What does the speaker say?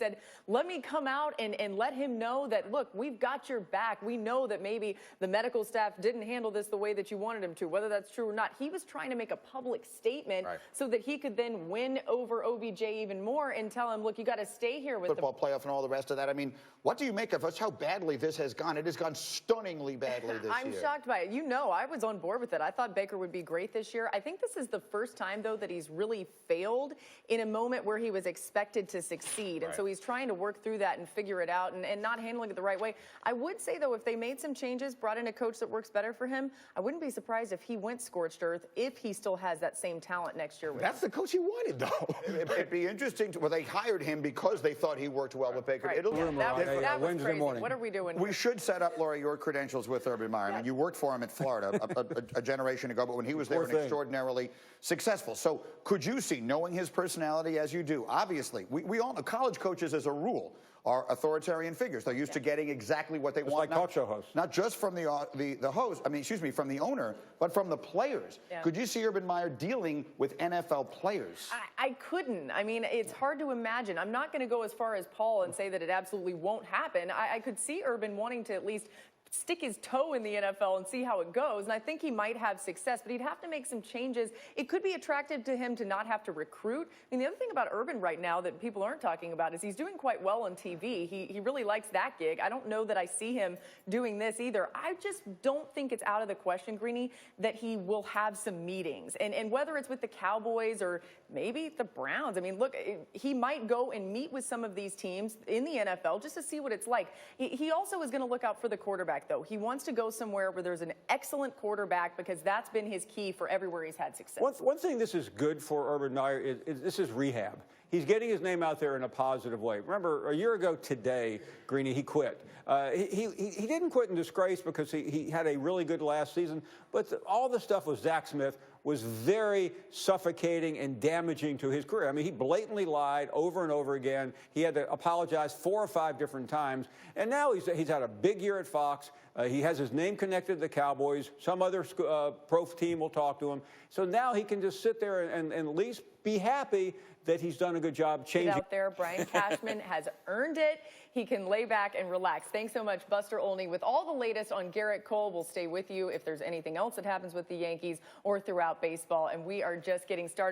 said, let me come out and let him know that, look, we've got your back. We know that maybe the medical staff didn't handle this the way that you wanted him to, whether that's true or not. He was trying to make a public statement so that he could then win over OBJ even more and tell him, look, you got to stay here with football playoff and all the rest of that. I mean, what do you make of us? How badly this has gone? It has gone stunningly badly this year. I'm shocked by it. You know, I was on board with it. I thought Baker would be great this year. I think this is the first time, though, that he's really failed in a moment where he was expected to succeed. And so he's trying to work through that and figure it out and not handling it the right way. I would say, though, if they made some changes, brought in a coach that works better for him, I wouldn't be surprised if he went scorched earth if he still has that same talent next year. That's the coach he wanted, though. It'd be interesting to, well, they hired him because they thought he worked well with Baker. That was crazy. What are we doing? We should set up, Laura, your credentials with Urban Meyer. I mean, you worked for him at Florida a generation ago, but when he was there, extraordinarily successful. So could you see, knowing his personality as you do, obviously, we all know college coaches as a rule are authoritarian figures. They're used to getting exactly what they want. Like talk show hosts. Not just from the host, I mean, excuse me, from the owner, but from the players. Could you see Urban Meyer dealing with NFL players? I couldn't. I mean, it's hard to imagine. I'm not going to go as far as Paul and say that it absolutely won't happen. I could see Urban wanting to at least stick his toe in the NFL and see how it goes, and I think he might have success, but he'd have to make some changes. It could be attractive to him to not have to recruit. I mean, the other thing about Urban right now that people aren't talking about is he's doing quite well on TV. He really likes that gig. I don't know that I see him doing this either. I just don't think it's out of the question, Greeny, that he will have some meetings, and whether it's with the Cowboys or maybe the Browns. I mean, look, he might go and meet with some of these teams in the NFL just to see what it's like. He also is going to look out for the quarterback, though. He wants to go somewhere where there's an excellent quarterback because that's been his key for everywhere he's had success. One thing this is good for Urban Meyer is this is rehab. He's getting his name out there in a positive way. Remember, a year ago today, Greeny, he quit. He didn't quit in disgrace because he had a really good last season, but all the stuff with Zach Smith was very suffocating and damaging to his career. I mean, he blatantly lied over and over again. He had to apologize 4 or 5 different times. And now he's had a big year at Fox. He has his name connected to the Cowboys. Some other pro team will talk to him. So now he can just sit there and at least be happy that he's done a good job changing. Out there, Brian Cashman has earned it. He can lay back and relax. Thanks so much, Buster Olney. With all the latest on Garrett Cole, we'll stay with you if there's anything else that happens with the Yankees or throughout baseball. And we are just getting started.